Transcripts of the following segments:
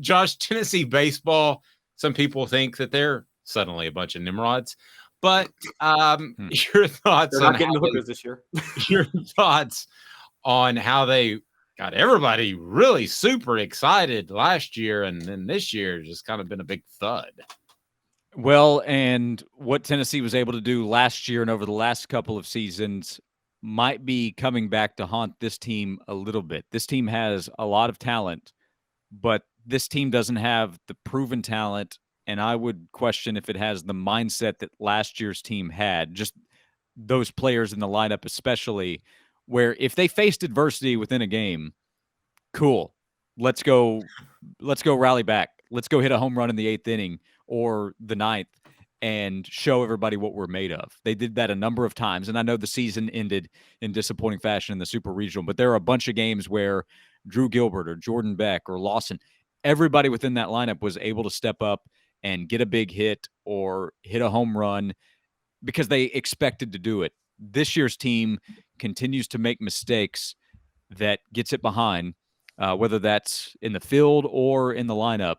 Josh, Tennessee baseball, some people think that they're suddenly a bunch of Nimrods. But your thoughts They're on not getting the hookers this year. Your thoughts on how they got everybody really super excited last year, and then this year just kind of been a big thud. Well, and what Tennessee was able to do last year and over the last couple of seasons might be coming back to haunt this team a little bit. This team has a lot of talent, but this team doesn't have the proven talent, and I would question if it has the mindset that last year's team had, just those players in the lineup especially, where if they faced adversity within a game, cool, let's go rally back. Let's go hit a home run in the 8th inning or the 9th and show everybody what we're made of. They did that a number of times, and I know the season ended in disappointing fashion in the Super Regional, but there are a bunch of games where Drew Gilbert or Jordan Beck or Lawson, everybody within that lineup was able to step up and get a big hit or hit a home run because they expected to do it. This year's team continues to make mistakes that gets it behind, whether that's in the field or in the lineup.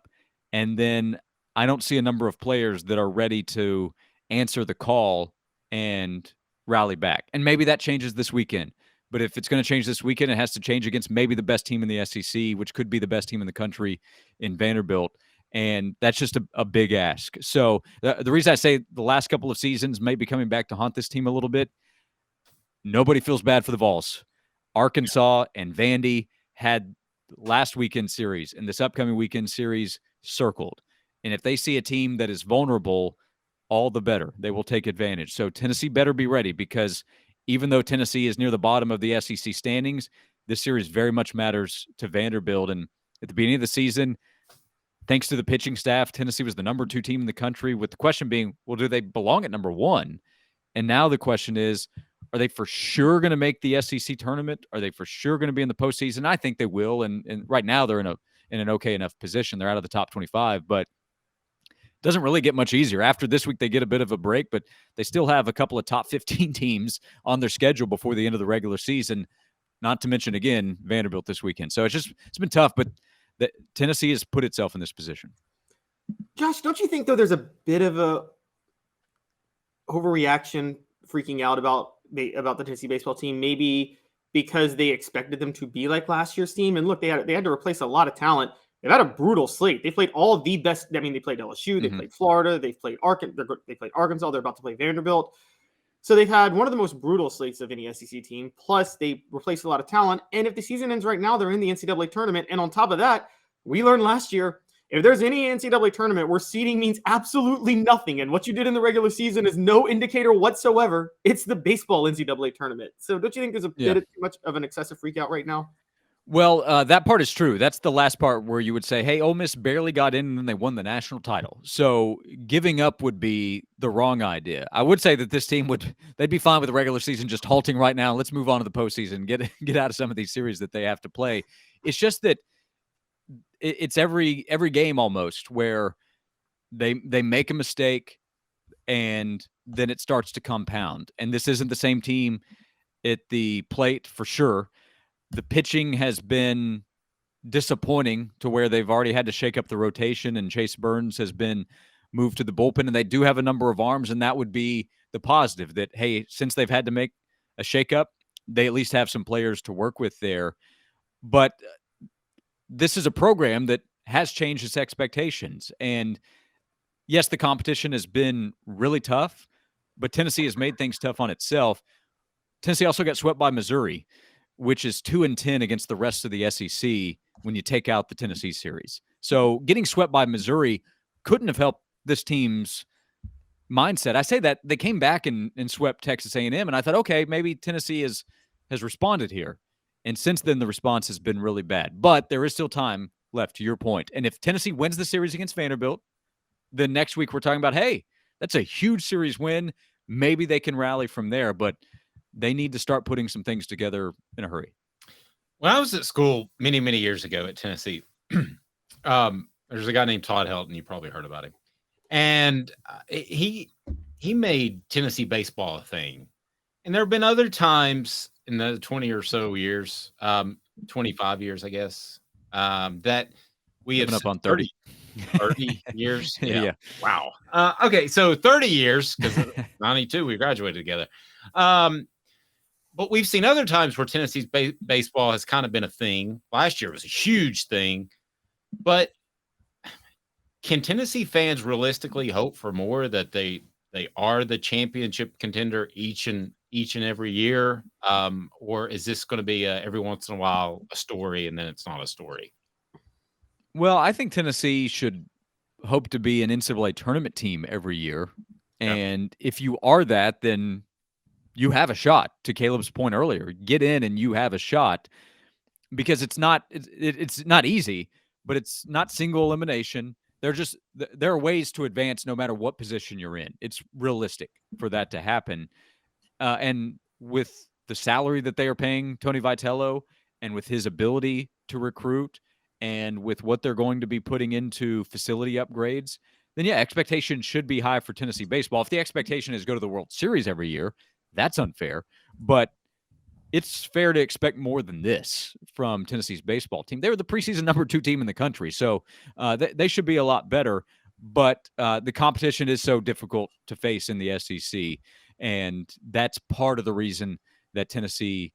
And then I don't see a number of players that are ready to answer the call and rally back. And maybe that changes this weekend. But if it's going to change this weekend, it has to change against maybe the best team in the SEC, which could be the best team in the country in Vanderbilt. And that's just a big ask. So the reason I say the last couple of seasons may be coming back to haunt this team a little bit, nobody feels bad for the Vols. Arkansas and Vandy had last weekend series and this upcoming weekend series circled. And if they see a team that is vulnerable, all the better. They will take advantage. So Tennessee better be ready, because even though Tennessee is near the bottom of the SEC standings, this series very much matters to Vanderbilt. And at the beginning of the season, thanks to the pitching staff, Tennessee was the number 2 team in the country, with the question being, well, do they belong at number 1? And now the question is, are they for sure going to make the SEC tournament? Are they for sure going to be in the postseason? I think they will. And right now they're in an okay enough position. They're out of the top 25, but it doesn't really get much easier. After this week, they get a bit of a break, but they still have a couple of top 15 teams on their schedule before the end of the regular season, not to mention, again, Vanderbilt this weekend. So it's been tough, but Tennessee has put itself in this position. Josh, don't you think, though, there's a bit of a overreaction, freaking out about the Tennessee baseball team, maybe because they expected them to be like last year's team? And look, they had to replace a lot of talent. They've had a brutal slate. They played all of the best. I mean, they played LSU, they played Florida, they played Arkansas. They're about to play Vanderbilt. So they've had one of the most brutal slates of any SEC team. Plus, they replaced a lot of talent. And if the season ends right now, they're in the NCAA tournament. And on top of that, we learned last year, if there's any NCAA tournament where seeding means absolutely nothing, and what you did in the regular season is no indicator whatsoever, it's the baseball NCAA tournament. So don't you think there's a bit too much of an excessive freak out right now? Well, that part is true. That's the last part where you would say, hey, Ole Miss barely got in and then they won the national title. So giving up would be the wrong idea. I would say that this team they'd be fine with the regular season just halting right now. Let's move on to the postseason, get out of some of these series that they have to play. It's just that it's every game almost where they make a mistake and then it starts to compound. And this isn't the same team at the plate for sure. The pitching has been disappointing to where they've already had to shake up the rotation, and Chase Burns has been moved to the bullpen, and they do have a number of arms, and that would be the positive that, hey, since they've had to make a shakeup, they at least have some players to work with there. But this is a program that has changed its expectations. And yes, the competition has been really tough, but Tennessee has made things tough on itself. Tennessee also got swept by Missouri, which is 2-10 against the rest of the SEC when you take out the Tennessee series. So getting swept by Missouri couldn't have helped this team's mindset. I say that they came back and swept Texas A&M, and I thought, okay, maybe Tennessee has responded here. And since then, the response has been really bad. But there is still time left, to your point. And if Tennessee wins the series against Vanderbilt, then next week we're talking about, hey, that's a huge series win. Maybe they can rally from there. But they need to start putting some things together in a hurry. When I was at school many, many years ago at Tennessee, there's a guy named Todd Helton. You probably heard about him. And he made Tennessee baseball a thing. And there have been other times in the 20 or so years, 25 years, I guess, that We have Coming up on 30. 30 years. Yeah. Wow. Okay, so 30 years because 92 we graduated together. But we've seen other times where Tennessee's baseball has kind of been a thing. Last year was a huge thing. But can Tennessee fans realistically hope for more, that they are the championship contender each and every year? Or is this going to be every once in a while a story and then it's not a story? Well, I think Tennessee should hope to be an NCAA tournament team every year. Yeah. And if you are that, then you have a shot. To Caleb's point earlier, get in and you have a shot, because it's not easy, but it's not single elimination. There are ways to advance no matter what position you're in. It's realistic for that to happen. And with the salary that they are paying Tony Vitello, and with his ability to recruit, and with what they're going to be putting into facility upgrades, then yeah, expectations should be high for Tennessee baseball. If the expectation is go to the World Series every year, that's unfair. But it's fair to expect more than this from Tennessee's baseball team. They were the preseason number 2 team in the country, so they should be a lot better. But the competition is so difficult to face in the SEC, and that's part of the reason that Tennessee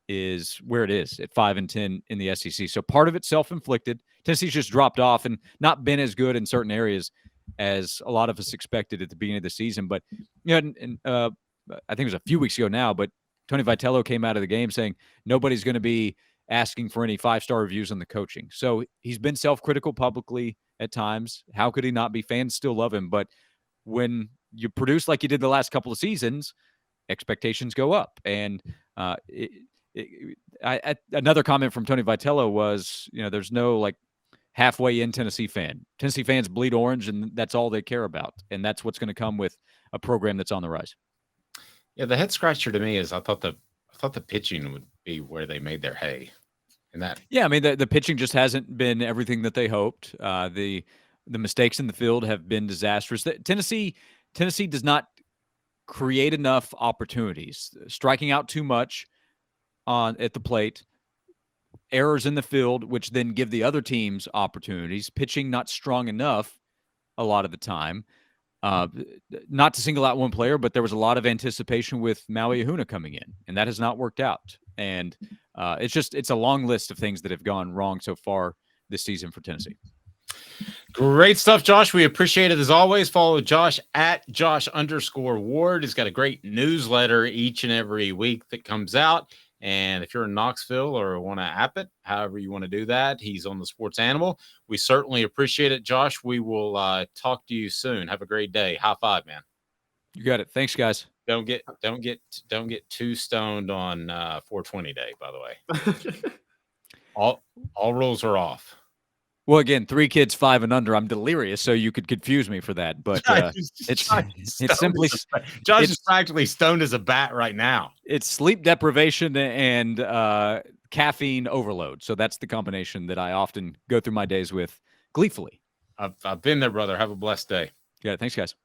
is where it is at 5-10 in the SEC. So part of it's self-inflicted. Tennessee's just dropped off and not been as good in certain areas as a lot of us expected at the beginning of the season. But I think it was a few weeks ago now, but Tony Vitello came out of the game saying nobody's going to be asking for any 5-star reviews on the coaching. So he's been self-critical publicly at times. How could he not be? Fans still love him. But when you produce like you did the last couple of seasons, expectations go up. And another comment from Tony Vitello was, there's no like halfway in Tennessee fan. Tennessee fans bleed orange, and that's all they care about. And that's what's going to come with a program that's on the rise. Yeah, the head scratcher to me is I thought the pitching would be where they made their hay. And that, yeah, I mean the pitching just hasn't been everything that they hoped. The mistakes in the field have been disastrous. Tennessee does not create enough opportunities, striking out too much at the plate, errors in the field, which then give the other teams opportunities, pitching not strong enough a lot of the time. Not to single out one player, but there was a lot of anticipation with Maui Ahuna coming in, and that has not worked out. And it's a long list of things that have gone wrong so far this season for Tennessee. Great stuff, Josh. We appreciate it as always. Follow Josh at Josh_Ward. He's got a great newsletter each and every week that comes out. And if you're in Knoxville or want to app it, however you want to do that, he's on the Sports Animal. We certainly appreciate it, Josh. We will talk to you soon. Have a great day. High five, man. You got it. Thanks, guys. Don't get too stoned on 420 day, by the way. all rules are off. Well, again, 3 kids, 5 and under. I'm delirious, so you could confuse me for that. But it's simply Josh is practically stoned as a bat right now. It's sleep deprivation and caffeine overload. So that's the combination that I often go through my days with gleefully. I've been there, brother. Have a blessed day. Yeah, thanks, guys.